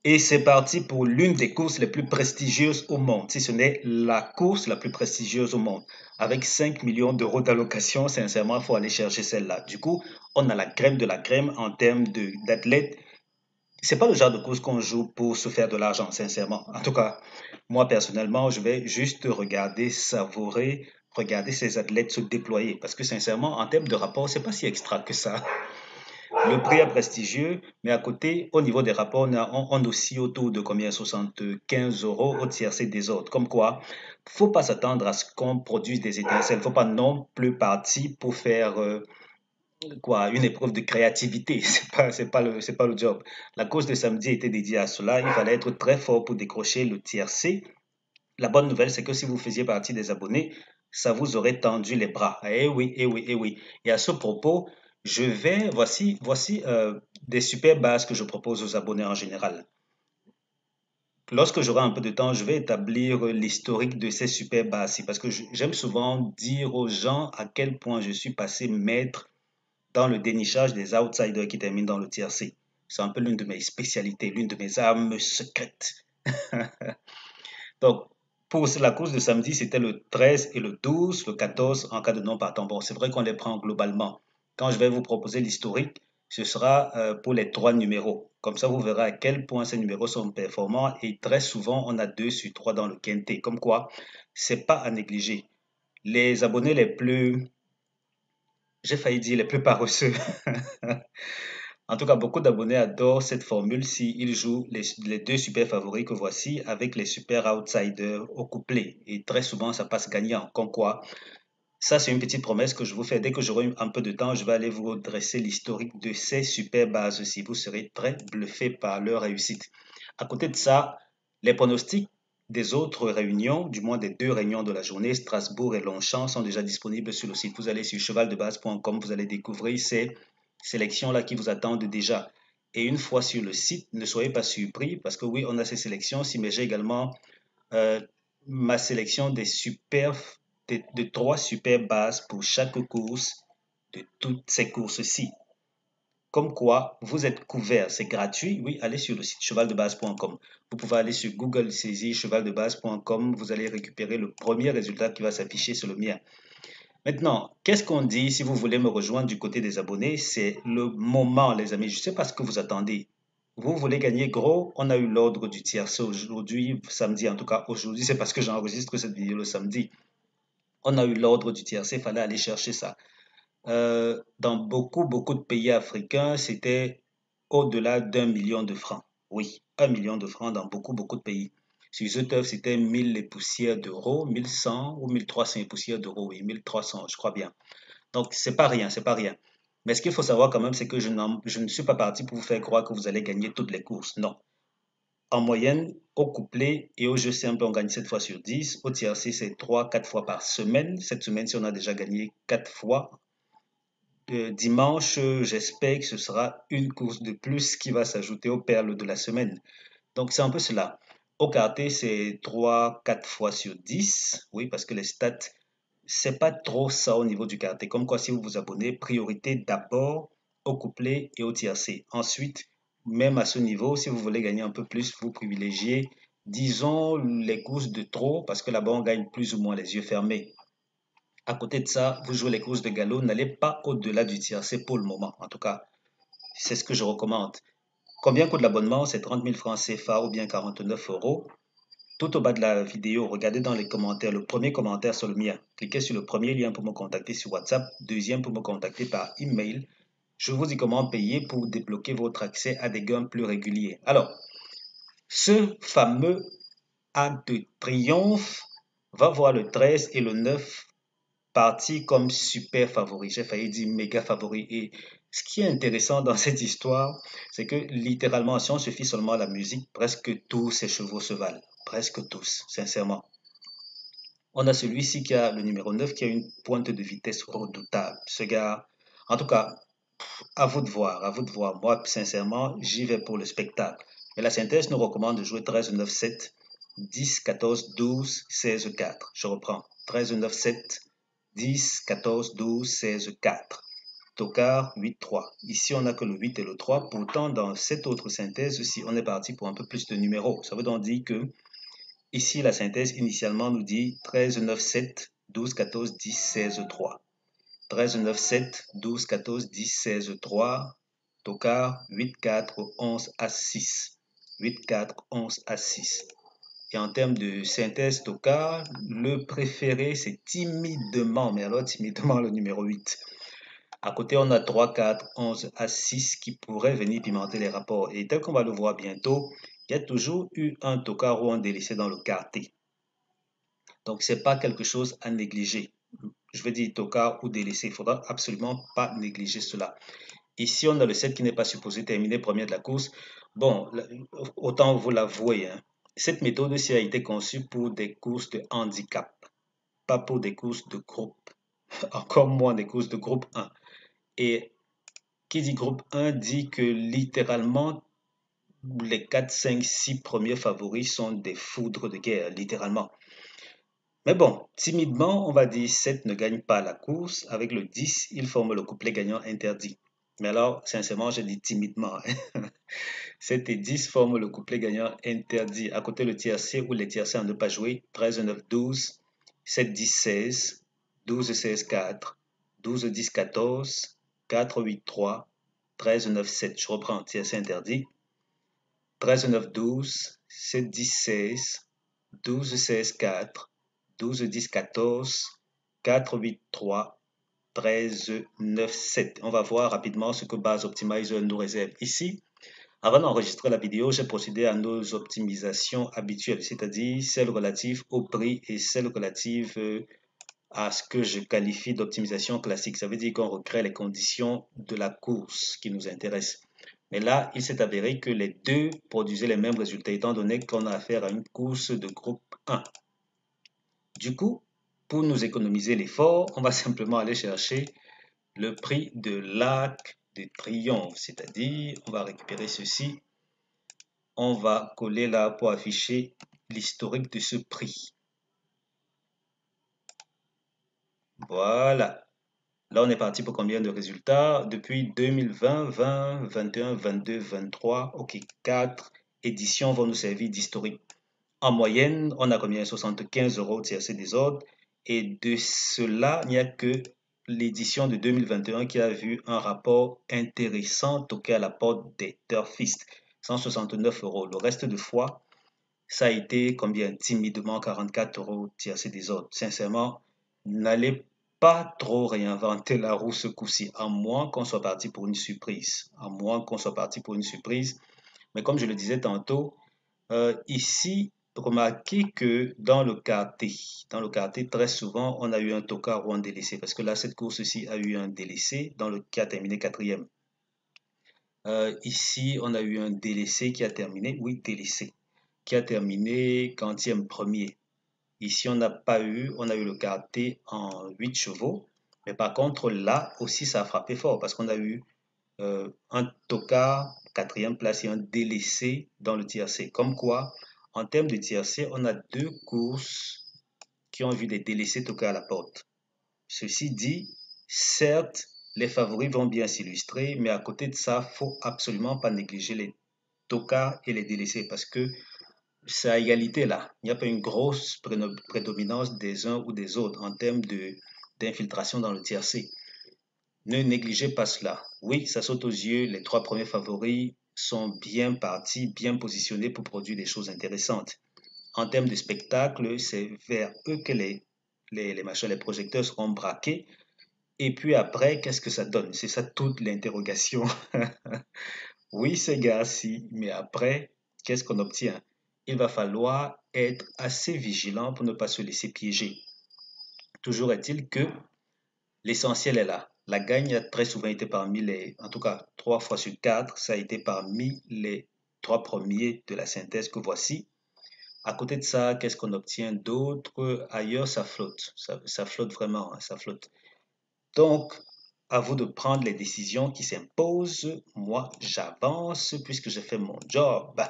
Et c'est parti pour l'une des courses les plus prestigieuses au monde, si ce n'est la course la plus prestigieuse au monde. Avec 5 millions d'euros d'allocation, sincèrement, il faut aller chercher celle-là. Du coup, on a la crème de la crème en termes d'athlètes. C'est pas le genre de course qu'on joue pour se faire de l'argent, sincèrement. En tout cas, moi personnellement, je vais juste regarder, savourer, regarder ces athlètes se déployer. Parce que sincèrement, en termes de rapport, c'est pas si extra que ça. Le prix est prestigieux, mais à côté, au niveau des rapports, on oscille autour de combien? 75 € au tiercé des autres. Comme quoi, faut pas s'attendre à ce qu'on produise des étincelles. Faut pas non plus partir pour faire quoi, une épreuve de créativité. C'est pas le job. La course de samedi était dédiée à cela. Il fallait être très fort pour décrocher le tiercé. La bonne nouvelle, c'est que si vous faisiez partie des abonnés, ça vous aurait tendu les bras. Eh oui, eh oui, eh oui. Et à ce propos, voici des super bases que je propose aux abonnés en général. Lorsque j'aurai un peu de temps, je vais établir l'historique de ces super bases-ci parce que j'aime souvent dire aux gens à quel point je suis passé maître dans le dénichage des outsiders qui terminent dans le TRC. C'est un peu l'une de mes spécialités, l'une de mes armes secrètes. Donc, pour la course de samedi, c'était le 13 et le 12, le 14 en cas de non partant. Bon, c'est vrai qu'on les prend globalement. Quand je vais vous proposer l'historique, ce sera pour les trois numéros. Comme ça, vous verrez à quel point ces numéros sont performants et très souvent, on a 2 sur 3 dans le quintet. Comme quoi, c'est pas à négliger. Les abonnés les plus, j'ai failli dire les plus paresseux. En tout cas, beaucoup d'abonnés adorent cette formule-ci. Ils jouent les deux super favoris que voici avec les super outsiders au couplet. Et très souvent, ça passe gagnant. Comme quoi, ça, c'est une petite promesse que je vous fais. Dès que j'aurai un peu de temps, je vais aller vous dresser l'historique de ces super bases-ci. Vous serez très bluffé par leur réussite. À côté de ça, les pronostics des autres réunions, du moins des deux réunions de la journée, Strasbourg et Longchamp, sont déjà disponibles sur le site. Vous allez sur chevaldebase.com, vous allez découvrir ces sélections-là qui vous attendent déjà. Et une fois sur le site, ne soyez pas surpris parce que oui, on a ces sélections-ci, mais j'ai également euh, ma sélection de 3 super bases pour chaque course de toutes ces courses-ci. Comme quoi, vous êtes couvert, c'est gratuit. Oui, allez sur le site chevaldebase.com. Vous pouvez aller sur Google saisir chevaldebase.com. Vous allez récupérer le premier résultat qui va s'afficher sur le mien. Maintenant, qu'est-ce qu'on dit si vous voulez me rejoindre du côté des abonnés? C'est le moment, les amis. Je ne sais pas ce que vous attendez. Vous voulez gagner gros? On a eu l'ordre du tiercé aujourd'hui, samedi en tout cas. Aujourd'hui, c'est parce que j'enregistre cette vidéo le samedi. On a eu l'ordre du tiercé, il fallait aller chercher ça. Dans beaucoup de pays africains, c'était au-delà d'1 million de francs. Oui, 1 million de francs dans beaucoup de pays. Sur Zoteuf, c'était 1000 et poussières d'euros, 1100 ou 1300 et poussières d'euros, oui, 1300, je crois bien. Donc, c'est pas rien, c'est pas rien. Mais ce qu'il faut savoir quand même, c'est que je ne suis pas parti pour vous faire croire que vous allez gagner toutes les courses. Non. En moyenne, au couplet et au jeu simple, on gagne 7 fois sur 10. Au tiercé, c'est 3, 4 fois par semaine. Cette semaine, si on a déjà gagné 4 fois, dimanche, j'espère que ce sera une course de plus qui va s'ajouter aux perles de la semaine. Donc, c'est un peu cela. Au quartier, c'est 3, 4 fois sur 10. Oui, parce que les stats, c'est pas trop ça au niveau du quartier. Comme quoi, si vous vous abonnez, priorité d'abord au couplet et au tiercé. Ensuite, même à ce niveau, si vous voulez gagner un peu plus, vous privilégiez, disons, les courses de trop, parce que là-bas, on gagne plus ou moins les yeux fermés. À côté de ça, vous jouez les courses de galop, n'allez pas au-delà du tiercé pour le moment. En tout cas, c'est ce que je recommande. Combien coûte l'abonnement? C'est 30 000 francs CFA ou bien 49 euros. Tout au bas de la vidéo, regardez dans les commentaires, le premier commentaire sur le mien. Cliquez sur le premier lien pour me contacter sur WhatsApp, deuxième pour me contacter par email. Je vous dis comment payer pour débloquer votre accès à des gains plus réguliers. Alors, ce fameux acte de triomphe va voir le 13 et le 9 parti comme super favori. J'ai failli dire méga favori. Et ce qui est intéressant dans cette histoire, c'est que littéralement, si on se fie seulement à la musique, presque tous ces chevaux se valent. Presque tous, sincèrement. On a celui-ci qui a le numéro 9 qui a une pointe de vitesse redoutable. Ce gars, en tout cas, à vous de voir, à vous de voir. Moi, sincèrement, j'y vais pour le spectacle. Mais la synthèse nous recommande de jouer 13, 9, 7, 10, 14, 12, 16, 4. Je reprends. 13, 9, 7, 10, 14, 12, 16, 4. tocard 8-3. Ici, on n'a que le 8 et le 3. Pourtant, dans cette autre synthèse aussi, on est parti pour un peu plus de numéros. Ça veut donc dire que ici, la synthèse initialement nous dit 13, 9, 7, 12, 14, 10, 16, 3. 13, 9, 7, 12, 14, 10, 16, 3. Tocard 8, 4, 11, As 6. 8, 4, 11, As 6. Et en termes de synthèse tocard, le préféré, c'est timidement, mais alors timidement le numéro 8. À côté, on a 3, 4, 11, As 6 qui pourrait venir pimenter les rapports. Et tel qu'on va le voir bientôt, il y a toujours eu un tocard ou un délaissé dans le quartier. Donc, ce n'est pas quelque chose à négliger. Je veux dire tocard ou délaissé, il ne faudra absolument pas négliger cela. Ici, on a le 7 qui n'est pas supposé terminer premier de la course. Bon, autant vous l'avouer, hein, cette méthode-ci a été conçue pour des courses de handicap, pas pour des courses de groupe, encore moins des courses de groupe 1. Et qui dit groupe 1 dit que littéralement, les 4, 5, 6 premiers favoris sont des foudres de guerre, littéralement. Mais bon, timidement, on va dire 7 ne gagne pas la course. Avec le 10, il forme le couplet gagnant interdit. Mais alors, sincèrement, je dis timidement. 7 et 10 forment le couplet gagnant interdit. À côté, le tiercé ou les tiercés à ne pas jouer. 13, 9, 12, 7, 10, 16, 12, 16, 4, 12, 10, 14, 4, 8, 3, 13, 9, 7. Je reprends, tiercé interdit. 13, 9, 12, 7, 10, 16, 12, 16, 4, 12, 10, 14, 4, 8, 3, 13, 9, 7. On va voir rapidement ce que Base Optimizer nous réserve ici. Avant d'enregistrer la vidéo, j'ai procédé à nos optimisations habituelles, c'est-à-dire celles relatives au prix et celles relatives à ce que je qualifie d'optimisation classique. Ça veut dire qu'on recrée les conditions de la course qui nous intéressent. Mais là, il s'est avéré que les deux produisaient les mêmes résultats, étant donné qu'on a affaire à une course de groupe 1. Du coup, pour nous économiser l'effort, on va simplement aller chercher le prix de l'Arc de Triomphe, c'est-à-dire, on va récupérer ceci, on va coller là pour afficher l'historique de ce prix. Voilà. Là, on est parti pour combien de résultats? Depuis 2020, 20, 21, 22, 23, ok, 4 éditions vont nous servir d'historique. En moyenne, on a combien? 75 € tiercé des ordres. Et de cela, il n'y a que l'édition de 2021 qui a vu un rapport intéressant toqué à la porte des turfistes. 169 €. Le reste de fois, ça a été combien? Timidement 44 € tiercé des ordres. Sincèrement, n'allez pas trop réinventer la roue ce coup-ci, à moins qu'on soit parti pour une surprise. À moins qu'on soit parti pour une surprise. Mais comme je le disais tantôt, ici, remarquez que dans le quartier, très souvent, on a eu un tocard ou un délaissé. Parce que là, cette course-ci a eu un délaissé qui a terminé quatrième. Ici, on a eu un délaissé qui a terminé, oui, délaissé, qui a terminé quantième premier. Ici, on n'a pas eu, on a eu le quartier en 8 chevaux. Mais par contre, là aussi, ça a frappé fort parce qu'on a eu un tocard, quatrième place et un délaissé dans le tiercé. Comme quoi, en termes de tiercé, on a deux courses qui ont vu des délaissés toquer à la porte. Ceci dit, certes, les favoris vont bien s'illustrer, mais à côté de ça, il ne faut absolument pas négliger les tocards et les délaissés parce que c'est à égalité là. Il n'y a pas une grosse prédominance des uns ou des autres en termes d'infiltration dans le tiercé. Ne négligez pas cela. Oui, ça saute aux yeux, les trois premiers favoris sont bien partis, bien positionnés pour produire des choses intéressantes. En termes de spectacle, c'est vers eux que les projecteurs seront braqués. Et puis après, qu'est-ce que ça donne? C'est ça toute l'interrogation. Oui, c'est gars-ci, mais après, qu'est-ce qu'on obtient? Il va falloir être assez vigilant pour ne pas se laisser piéger. Toujours est-il que l'essentiel est là. La gagne a très souvent été parmi en tout cas 3 fois sur 4, ça a été parmi les 3 premiers de la synthèse que voici. À côté de ça, qu'est-ce qu'on obtient d'autre? Ailleurs, ça flotte. Ça flotte vraiment, hein, ça flotte. Donc, à vous de prendre les décisions qui s'imposent. Moi, j'avance puisque j'ai fait mon job.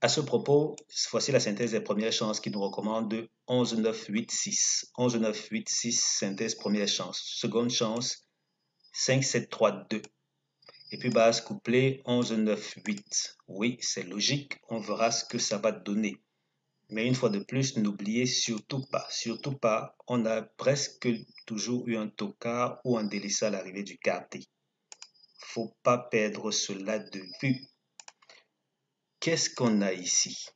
À ce propos, voici la synthèse des premières chances qui nous recommande 11, 9, 8, 6. 11, 9, 8, 6, synthèse première chance. Seconde chance, 5, 7, 3, 2. Et puis base couplée 11, 9, 8. Oui, c'est logique, on verra ce que ça va donner. Mais une fois de plus, n'oubliez surtout pas, on a presque toujours eu un tocard ou un délaissé à l'arrivée du quartier. Faut pas perdre cela de vue. Qu'est-ce qu'on a ici?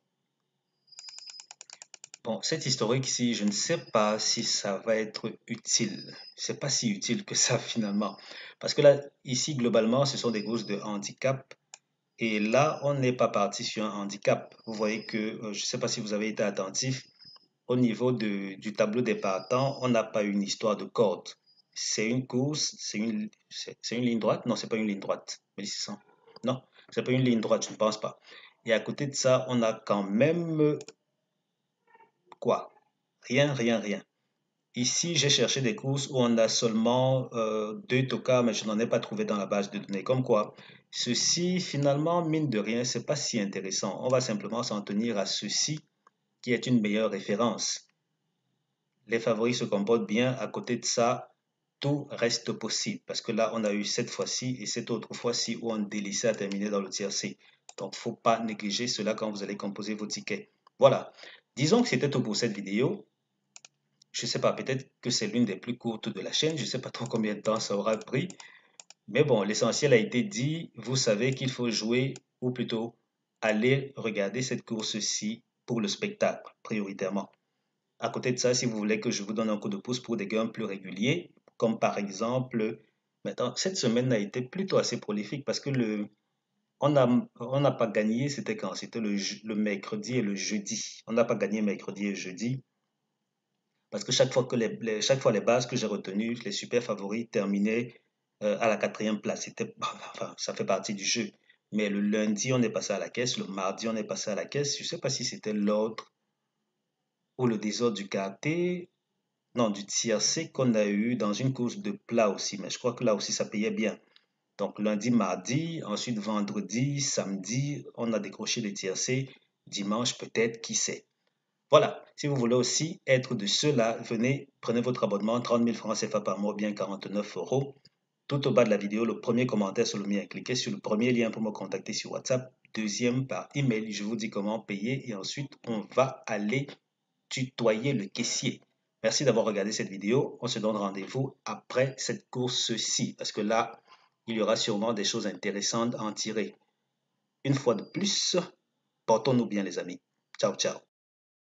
Bon, cette historique ici, je ne sais pas si ça va être utile. C'est pas si utile que ça finalement. Parce que là, ici, globalement, ce sont des causes de handicap. Et là, on n'est pas parti sur un handicap. Vous voyez que, je ne sais pas si vous avez été attentif, au niveau du tableau des partants, on n'a pas une histoire de corde. C'est une course, c'est une ligne droite? Non, c'est pas une ligne droite. 1600. Non, c'est pas une ligne droite, je ne pense pas. Et à côté de ça, on a quand même quoi? Rien, rien, rien. Ici, j'ai cherché des courses où on a seulement deux tocards, mais je n'en ai pas trouvé dans la base de données. Comme quoi, ceci, finalement, mine de rien, c'est pas si intéressant. On va simplement s'en tenir à ceci qui est une meilleure référence. Les favoris se comportent bien. À côté de ça, tout reste possible. Parce que là, on a eu cette fois-ci et cette autre fois-ci où un délaissé a terminé dans le tiercé. Donc, faut pas négliger cela quand vous allez composer vos tickets. Voilà. Disons que c'était tout pour cette vidéo. Je sais pas, peut-être que c'est l'une des plus courtes de la chaîne. Je sais pas trop combien de temps ça aura pris. Mais bon, l'essentiel a été dit. Vous savez qu'il faut jouer, ou plutôt aller regarder cette course-ci pour le spectacle, prioritairement. À côté de ça, si vous voulez que je vous donne un coup de pouce pour des gains plus réguliers, comme par exemple, maintenant, cette semaine a été plutôt assez prolifique parce que on n'a pas gagné, c'était quand? C'était le mercredi et le jeudi. On n'a pas gagné mercredi et jeudi parce que chaque fois les bases que j'ai retenues, les super favoris terminaient à la 4e place. Enfin, ça fait partie du jeu. Mais le lundi, on est passé à la caisse. Le mardi, on est passé à la caisse. Je ne sais pas si c'était l'ordre ou le désordre du quartier. Non, du tiercé qu'on a eu dans une course de plat aussi, mais je crois que là aussi ça payait bien. Donc lundi, mardi, ensuite vendredi, samedi, on a décroché les tiercés. Dimanche peut-être, qui sait. Voilà, si vous voulez aussi être de ceux-là, venez, prenez votre abonnement, 30 000 francs CFA par mois, bien 49 euros. Tout au bas de la vidéo, le premier commentaire sur le mien, cliquez sur le premier lien pour me contacter sur WhatsApp. Deuxième par email, je vous dis comment payer et ensuite on va aller tutoyer le caissier. Merci d'avoir regardé cette vidéo. On se donne rendez-vous après cette course-ci parce que là, il y aura sûrement des choses intéressantes à en tirer. Une fois de plus, portons-nous bien les amis. Ciao, ciao.